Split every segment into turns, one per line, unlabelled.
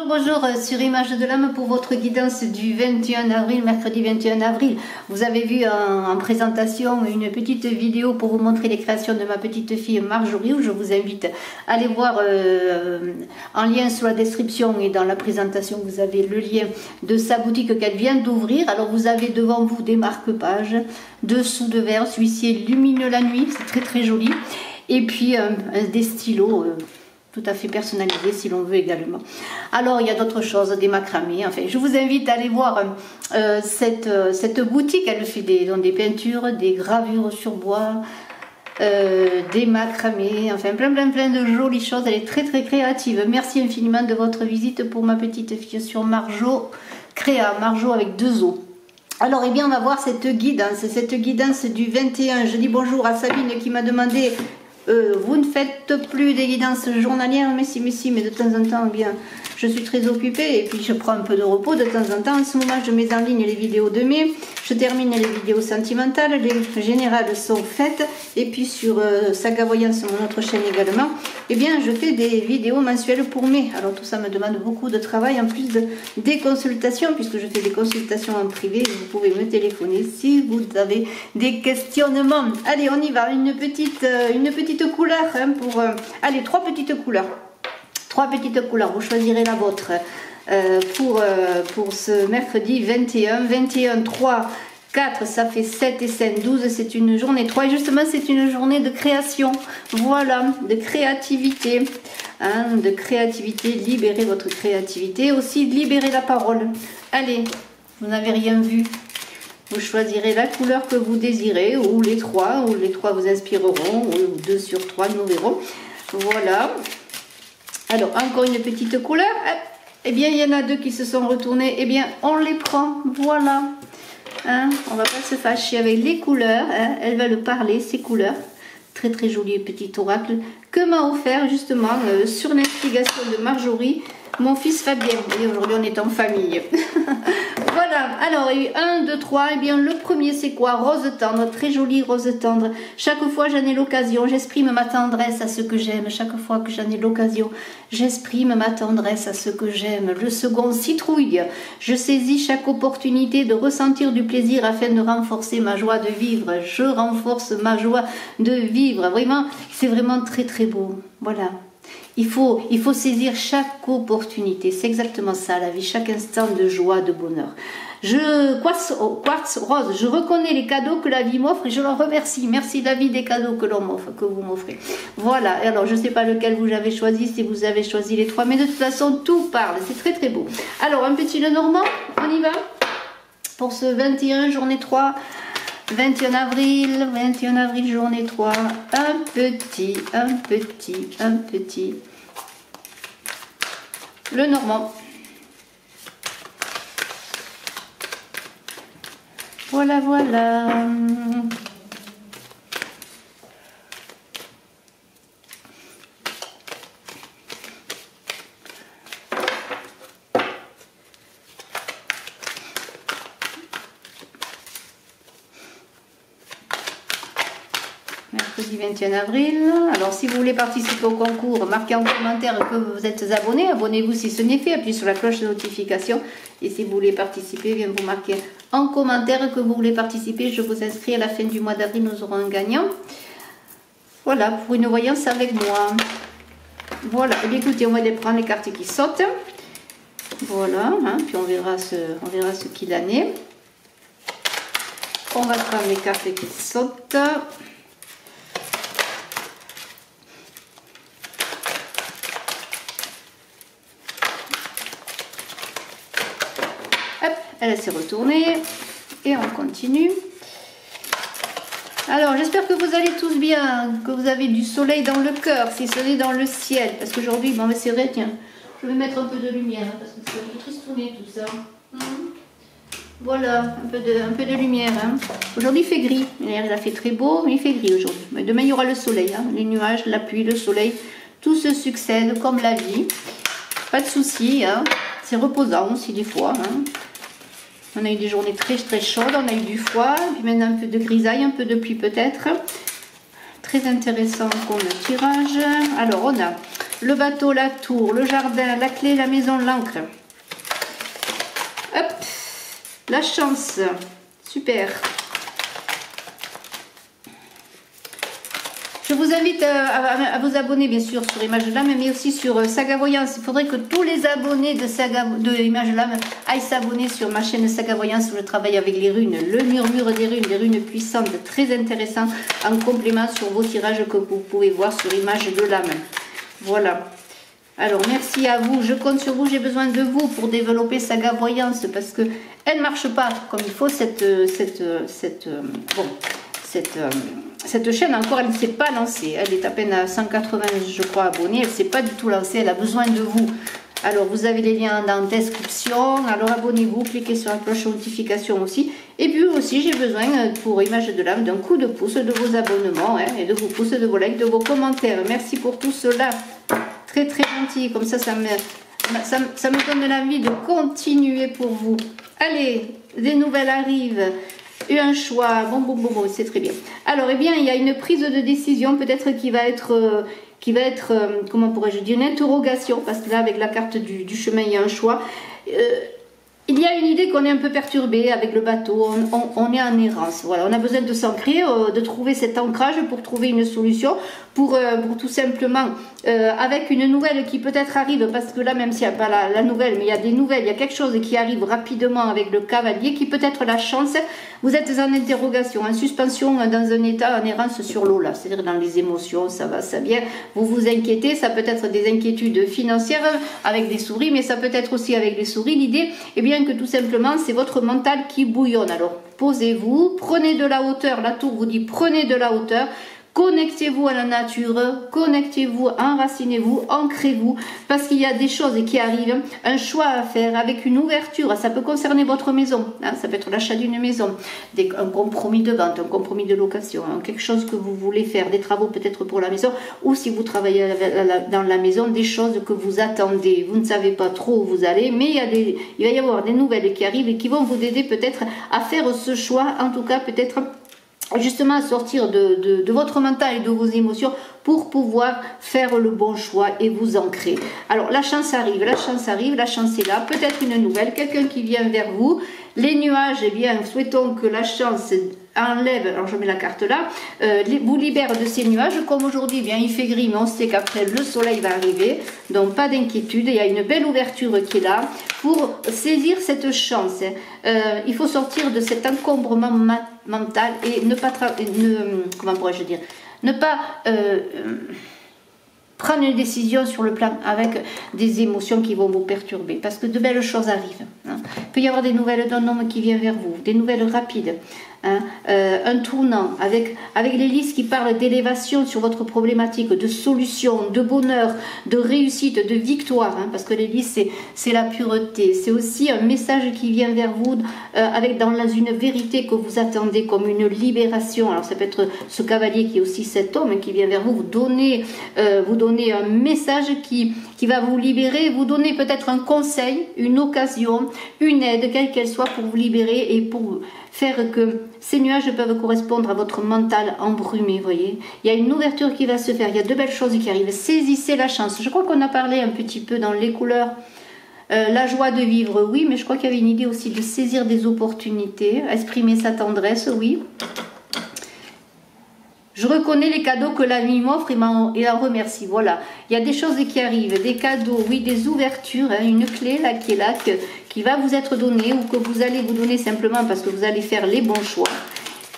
Bonjour sur Image de l'âme pour votre guidance du 21 avril, mercredi 21 avril. Vous avez vu en présentation une petite vidéo pour vous montrer les créations de ma petite fille Marjorie, où je vous invite à aller voir en lien sur la description et dans la présentation, vous avez le lien de sa boutique qu'elle vient d'ouvrir. Alors vous avez devant vous des marque-pages, dessous de verre, celui-ci est lumineux la nuit, c'est très joli. Et puis des stylos tout à fait personnalisés si l'on veut également. Alors il y a d'autres choses, des macramés, enfin je vous invite à aller voir cette boutique. Elle fait des peintures, des gravures sur bois, des macramés, enfin plein de jolies choses. Elle est très créative. Merci infiniment de votre visite pour ma petite fille sur Marjo Créa, Marjo avec 2 O. Alors, eh bien, on va voir cette guidance du 21. Je dis bonjour à Sabine qui m'a demandé vous ne faites plus des guidances journalières? Mais si, mais de temps en temps, eh bien, je suis très occupée et puis je prends un peu de repos de temps en temps. En ce moment, je mets en ligne les vidéos de mai, je termine les vidéos sentimentales, les générales sont faites, et puis sur Saga Voyance, mon autre chaîne également, eh bien, je fais des vidéos mensuelles pour mai. Alors, tout ça me demande beaucoup de travail, en plus des consultations, puisque je fais des consultations en privé. Vous pouvez me téléphoner si vous avez des questionnements. Allez, on y va. Une petite couleur hein, pour... allez, 3 petites couleurs. 3 petites couleurs, vous choisirez la vôtre pour ce mercredi 21. 21, 3, 4, ça fait 7 et 5, 12, c'est une journée 3. Et justement, c'est une journée de création. Voilà, de créativité. Hein, de créativité, libérez votre créativité. Aussi, libérez la parole. Allez, vous n'avez rien vu. Vous choisirez la couleur que vous désirez, ou les 3 vous inspireront, ou 2 sur 3, nous verrons. Voilà. Alors, encore une petite couleur. Eh bien, il y en a 2 qui se sont retournés. Eh bien, on les prend. Voilà. Hein, on ne va pas se fâcher avec les couleurs. Hein. Elles veulent parler, ces couleurs. Très joli petit oracle que m'a offert justement sur l'instigation de Marjorie, mon fils Fabien. Vous voyez, aujourd'hui, on est en famille. Voilà, alors il y a eu 1, 2, 3, et bien le premier c'est quoi? Rose tendre, très jolie rose tendre. Chaque fois j'en ai l'occasion, j'exprime ma tendresse à ce que j'aime. Chaque fois que j'en ai l'occasion, j'exprime ma tendresse à ce que j'aime. Le second, citrouille. Je saisis chaque opportunité de ressentir du plaisir afin de renforcer ma joie de vivre. Je renforce ma joie de vivre. Vraiment, c'est vraiment très beau. Voilà. Il faut saisir chaque opportunité, c'est exactement ça la vie, chaque instant de joie, de bonheur. Quartz rose, je reconnais les cadeaux que la vie m'offre et je l'en remercie. Merci la vie des cadeaux que l'on m'offre, que vous m'offrez. Voilà, alors je ne sais pas lequel vous avez choisi, si vous avez choisi les 3, mais de toute façon tout parle, c'est très beau. Alors un petit Lenormand, on y va pour ce 21, journée 3. 21 avril, journée 3, un petit, Lenormand. Voilà. Mercredi 21 avril. Alors si vous voulez participer au concours, marquez en commentaire que vous êtes abonné. Abonnez-vous si ce n'est fait. Appuyez sur la cloche de notification. Et si vous voulez participer, bien vous marquez en commentaire que vous voulez participer. Je vous inscris à la fin du mois d'avril. Nous aurons un gagnant. Voilà, pour une voyance avec moi. Voilà. Et bien écoutez, on va aller prendre les cartes qui sautent. Voilà. Hein, puis on verra ce qu'il en est. On va prendre les cartes qui sautent. Elle s'est retournée et on continue. Alors j'espère que vous allez tous bien, que vous avez du soleil dans le cœur, si ce n'est dans le ciel. Parce qu'aujourd'hui, bon, c'est vrai, tiens, je vais mettre un peu de lumière, hein, parce que c'est un peu tristouné tout ça. Voilà, un peu de lumière. Hein. Aujourd'hui il fait gris, il a fait très beau, mais il fait gris aujourd'hui. Mais demain il y aura le soleil, hein. Les nuages, la pluie, le soleil, tout se succède comme la vie. Pas de soucis, hein. C'est reposant aussi des fois. Hein. On a eu des journées très chaudes, on a eu du froid, puis maintenant un peu de grisaille, un peu de pluie peut-être. Très intéressant comme tirage. Alors on a le bateau, la tour, le jardin, la clé, la maison, l'encre. Hop, la chance, super. Je vous invite à vous abonner bien sûr sur Image de l'âme, mais aussi sur Saga Voyance. Il faudrait que tous les abonnés de Image de l'âme aillent s'abonner sur ma chaîne Saga Voyance où je travaille avec les runes, le murmure des runes puissantes, très intéressantes en complément sur vos tirages que vous pouvez voir sur Image de l'âme. Voilà. Alors merci à vous, je compte sur vous, j'ai besoin de vous pour développer Saga Voyance parce que elle ne marche pas comme il faut cette chaîne encore, elle ne s'est pas lancée. Elle est à peine à 180, je crois, abonnés. Elle ne s'est pas du tout lancée. Elle a besoin de vous. Alors, vous avez les liens dans la description. Alors, abonnez-vous, cliquez sur la cloche de notification aussi. Et puis aussi, j'ai besoin, pour Image de l'âme, d'un coup de pouce de vos abonnements et de vos pouces, de vos likes, de vos commentaires. Merci pour tout cela. Très, très gentil. Comme ça me donne l'envie de continuer pour vous. Allez, des nouvelles arrivent. Un choix, bon, c'est très bien. Alors, eh bien, il y a une prise de décision, peut-être qui va être, comment pourrais-je dire, une interrogation, parce que là, avec la carte du chemin, il y a un choix. Il y a une idée qu'on est un peu perturbé avec le bateau, on est en errance. Voilà, on a besoin de s'ancrer, de trouver cet ancrage pour trouver une solution, pour tout simplement, avec une nouvelle qui peut-être arrive, parce que là, même s'il n'y a pas la nouvelle, mais il y a des nouvelles, il y a quelque chose qui arrive rapidement avec le cavalier, qui peut être la chance. Vous êtes en interrogation, en suspension, dans un état en errance sur l'eau, là, c'est-à-dire dans les émotions, ça va, ça vient. Vous vous inquiétez, ça peut être des inquiétudes financières avec des souris, mais ça peut être aussi avec des souris. L'idée, eh bien, que tout simplement, c'est votre mental qui bouillonne. Alors, posez-vous, prenez de la hauteur. La tour vous dit, prenez de la hauteur. Connectez-vous à la nature, connectez-vous, enracinez-vous, ancrez-vous, parce qu'il y a des choses qui arrivent, un choix à faire avec une ouverture. Ça peut concerner votre maison, hein, ça peut être l'achat d'une maison, un compromis de vente, un compromis de location, hein, quelque chose que vous voulez faire, des travaux peut-être pour la maison, ou si vous travaillez dans la maison, des choses que vous attendez, vous ne savez pas trop où vous allez, mais il va y avoir des nouvelles qui arrivent et qui vont vous aider peut-être à faire ce choix, en tout cas peut-être justement à sortir de votre mental et de vos émotions pour pouvoir faire le bon choix et vous ancrer. Alors la chance arrive, la chance arrive, la chance est là, peut-être une nouvelle, quelqu'un qui vient vers vous. Les nuages, eh bien, souhaitons que la chance enlève, alors je mets la carte là, vous libère de ces nuages. Comme aujourd'hui, eh bien, il fait gris, mais on sait qu'après le soleil va arriver, donc pas d'inquiétude, il y a une belle ouverture qui est là pour saisir cette chance. Il faut sortir de cet encombrement mental et ne pas, comment pourrais-je dire, ne pas prendre une décision sur le plan avec des émotions qui vont vous perturber, parce que de belles choses arrivent. Hein. Il peut y avoir des nouvelles d'un homme qui vient vers vous, des nouvelles rapides, hein, un tournant avec l'hélice qui parle d'élévation sur votre problématique, de solution, de bonheur, de réussite, de victoire, hein, parce que l'hélice c'est la pureté, c'est aussi un message qui vient vers vous avec dans une vérité que vous attendez comme une libération. Alors ça peut être ce cavalier qui est aussi cet homme qui vient vers vous, vous donner un message qui va vous libérer, vous donner peut-être un conseil, une occasion, une aide, quelle qu'elle soit, pour vous libérer et pour faire que ces nuages peuvent correspondre à votre mental embrumé, vous voyez. Il y a une ouverture qui va se faire, il y a de belles choses qui arrivent. Saisissez la chance. Je crois qu'on a parlé un petit peu dans les couleurs. La joie de vivre, oui, mais je crois qu'il y avait une idée aussi de saisir des opportunités, exprimer sa tendresse, oui. Je reconnais les cadeaux que la vie m'offre et en remercie. Voilà, il y a des choses qui arrivent, des cadeaux, oui, des ouvertures, hein, une clé là qui est là, qui va vous être donnée ou que vous allez vous donner simplement parce que vous allez faire les bons choix.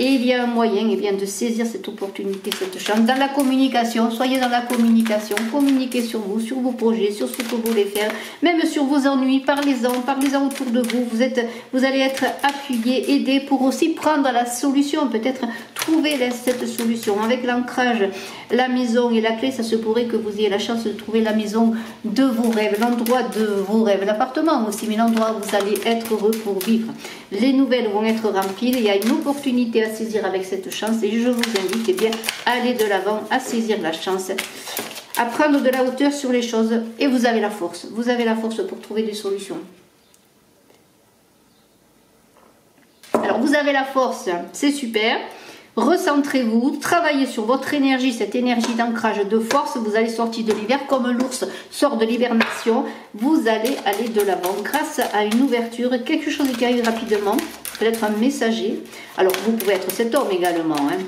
Et il y a un moyen eh bien, de saisir cette opportunité, cette chance. Dans la communication, soyez dans la communication, communiquez sur vous, sur vos projets, sur ce que vous voulez faire, même sur vos ennuis, parlez-en autour de vous. Vous allez être appuyé, aidé pour aussi prendre la solution, peut-être trouver cette solution. Avec l'ancrage, la maison et la clé, ça se pourrait que vous ayez la chance de trouver la maison de vos rêves, l'endroit de vos rêves, l'appartement aussi, mais l'endroit où vous allez être heureux pour vivre. Les nouvelles vont être remplies, il y a une opportunité à saisir avec cette chance et je vous invite eh bien, à aller de l'avant, à saisir la chance, à prendre de la hauteur sur les choses et vous avez la force pour trouver des solutions. Alors vous avez la force, c'est super, recentrez-vous, travaillez sur votre énergie, cette énergie d'ancrage de force. Vous allez sortir de l'hiver comme l'ours sort de l'hibernation. Vous allez aller de l'avant grâce à une ouverture, quelque chose qui arrive rapidement, peut-être un messager. Alors vous pouvez être cet homme également, hein.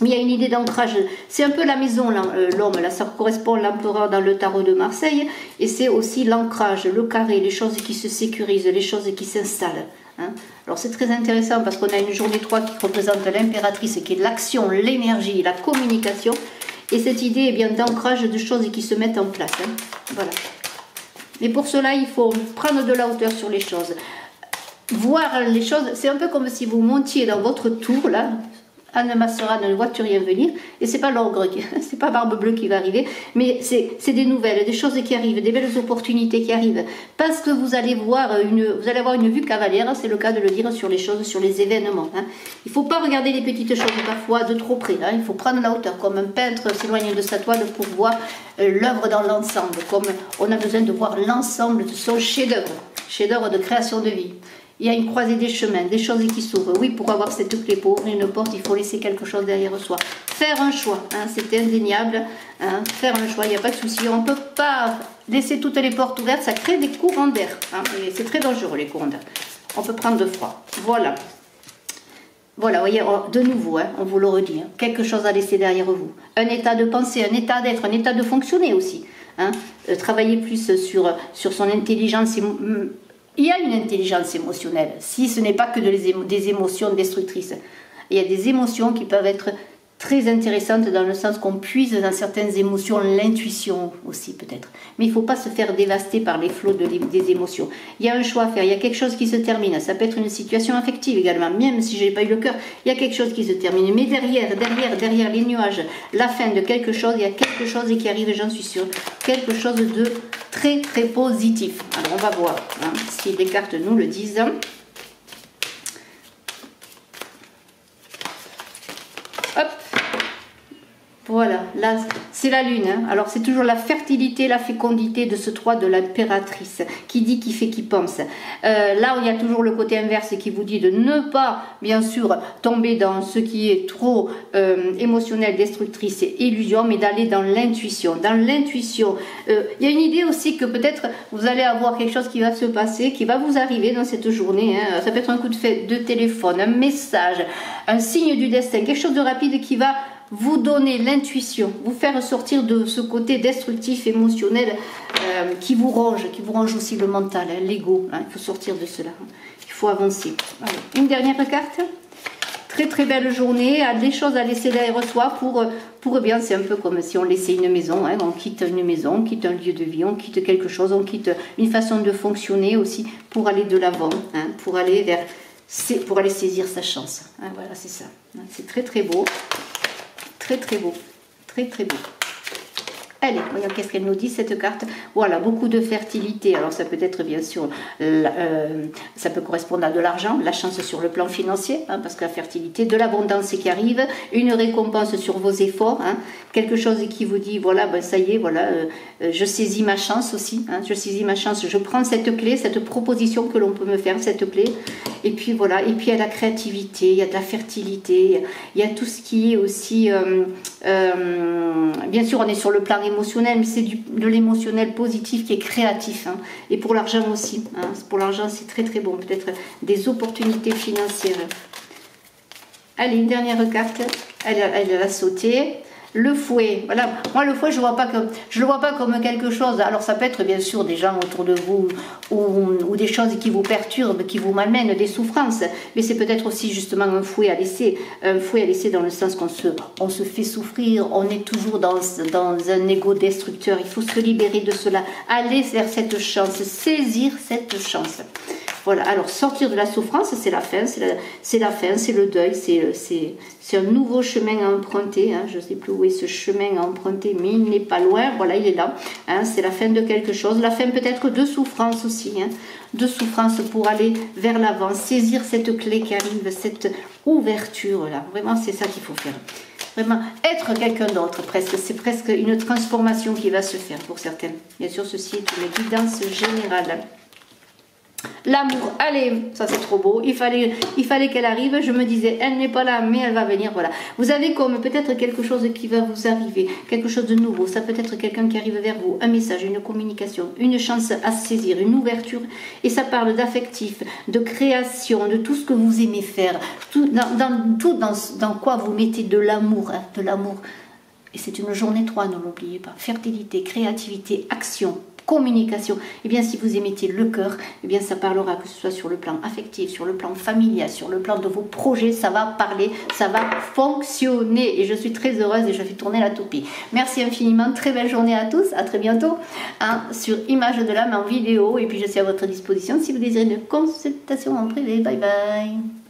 Mais il y a une idée d'ancrage, c'est un peu la maison, l'homme, là ça correspond à l'empereur dans le tarot de Marseille, et c'est aussi l'ancrage, le carré, les choses qui se sécurisent, les choses qui s'installent. Hein. Alors c'est très intéressant parce qu'on a une journée 3 qui représente l'impératrice, qui est l'action, l'énergie, la communication, et cette idée est bien d'ancrage de choses qui se mettent en place. Hein. Voilà. Mais pour cela, il faut prendre de la hauteur sur les choses, voir les choses, c'est un peu comme si vous montiez dans votre tour, là, Anne Massera ne voit-tu rien venir, et c'est pas l'ogre, c'est pas Barbe Bleue qui va arriver, mais c'est des nouvelles, des choses qui arrivent, des belles opportunités qui arrivent, parce que vous allez avoir une vue cavalière, c'est le cas de le dire sur les choses, sur les événements. Hein. Il ne faut pas regarder les petites choses parfois de trop près, hein. Il faut prendre la hauteur, comme un peintre s'éloigne de sa toile pour voir l'œuvre dans l'ensemble, comme on a besoin de voir l'ensemble de son chef-d'œuvre de création de vie. Il y a une croisée des chemins, des choses qui s'ouvrent. Oui, pour avoir cette clé, pour ouvrir une porte, il faut laisser quelque chose derrière soi. Faire un choix, hein, c'est indéniable. Hein, faire un choix, il n'y a pas de souci. On ne peut pas laisser toutes les portes ouvertes, ça crée des courants d'air. Hein, c'est très dangereux, les courants d'air. On peut prendre froid. Voilà. Voilà, vous voyez, de nouveau, hein, on vous le redit. Hein, quelque chose à laisser derrière vous. Un état de pensée, un état d'être, un état de fonctionner aussi. Hein, travailler plus sur son intelligence. Il y a une intelligence émotionnelle, si ce n'est pas que des émotions destructrices. Il y a des émotions qui peuvent être très intéressantes dans le sens qu'on puise dans certaines émotions, l'intuition aussi peut-être. Mais il ne faut pas se faire dévaster par les flots des émotions. Il y a un choix à faire, il y a quelque chose qui se termine. Ça peut être une situation affective également, même si je n'ai pas eu le cœur. Il y a quelque chose qui se termine. Mais derrière les nuages, la fin de quelque chose, il y a quelque chose qui arrive, j'en suis sûre. Quelque chose de très très positif. Alors on va voir hein, si les cartes nous le disent. Hop. Voilà, là c'est la lune. Hein. Alors c'est toujours la fertilité, la fécondité de ce 3 de l'impératrice. Qui dit, qui fait, qui pense. Là il y a toujours le côté inverse qui vous dit de ne pas, bien sûr, tomber dans ce qui est trop émotionnel, destructrice et illusion, mais d'aller dans l'intuition. Dans l'intuition, il y a une idée aussi que peut-être vous allez avoir quelque chose qui va se passer, qui va vous arriver dans cette journée. Hein. Ça peut être un coup de téléphone, un message, un signe du destin, quelque chose de rapide qui va vous donner l'intuition, vous faire sortir de ce côté destructif, émotionnel qui vous ronge aussi le mental, hein, l'ego. Hein, il faut sortir de cela, hein. Il faut avancer. Allez, une dernière carte. Très très belle journée, des choses à laisser derrière soi pour bien, c'est un peu comme si on laissait une maison, hein, on quitte une maison, on quitte un lieu de vie, on quitte quelque chose, on quitte une façon de fonctionner aussi pour aller de l'avant, hein, pour aller saisir sa chance. Hein, voilà, c'est ça. Hein, c'est très très beau. Très très beau, très très beau. Allez, voyons qu'est-ce qu'elle nous dit cette carte. Voilà, beaucoup de fertilité. Alors ça peut être bien sûr, ça peut correspondre à de l'argent, la chance sur le plan financier, hein, parce que la fertilité, de l'abondance qui arrive, une récompense sur vos efforts, hein, quelque chose qui vous dit, voilà, ben ça y est, voilà, je saisis ma chance aussi, hein, je saisis ma chance, je prends cette clé, cette proposition que l'on peut me faire, cette clé, et puis voilà, et puis il y a la créativité, il y a de la fertilité, il y a tout ce qui est aussi, bien sûr on est sur le plan émotionnel, mais c'est de l'émotionnel positif qui est créatif, hein. Et pour l'argent aussi, hein. Pour l'argent c'est très très bon, peut-être des opportunités financières. Allez, une dernière carte, elle a sauté. Le fouet, voilà, moi le fouet je le vois pas comme quelque chose, alors ça peut être bien sûr des gens autour de vous ou des choses qui vous perturbent, qui vous malmènent, des souffrances, mais c'est peut-être aussi justement un fouet à laisser dans le sens qu'on se fait souffrir, on est toujours dans un ego destructeur, il faut se libérer de cela, aller vers cette chance, saisir cette chance. Voilà, alors sortir de la souffrance, c'est la fin, c'est le deuil, c'est un nouveau chemin à emprunter, hein. Je ne sais plus où est ce chemin à emprunter, mais il n'est pas loin, voilà, il est là, hein. C'est la fin de quelque chose, la fin peut-être de souffrance aussi, hein. De souffrance pour aller vers l'avant, saisir cette clé qui arrive, cette ouverture là, vraiment c'est ça qu'il faut faire. Vraiment, être quelqu'un d'autre presque, c'est presque une transformation qui va se faire pour certains. Bien sûr, ceci est une guidance générale. L'amour, allez, ça c'est trop beau. Il fallait qu'elle arrive. Je me disais, elle n'est pas là, mais elle va venir. Voilà. Vous avez comme peut-être quelque chose qui va vous arriver, quelque chose de nouveau. Ça peut être quelqu'un qui arrive vers vous, un message, une communication, une chance à saisir, une ouverture. Et ça parle d'affectif, de création, de tout ce que vous aimez faire, dans quoi vous mettez de l'amour, hein, de l'amour. Et c'est une journée 3, ne l'oubliez pas. Fertilité, créativité, action, communication. Et bien si vous émettez le cœur, et bien ça parlera, que ce soit sur le plan affectif, sur le plan familial, sur le plan de vos projets, ça va parler, ça va fonctionner. Et je suis très heureuse et je fais tourner la toupie. Merci infiniment, très belle journée à tous, à très bientôt hein, sur Image de l'âme en vidéo. Et puis je suis à votre disposition si vous désirez une consultation en privé. Bye bye.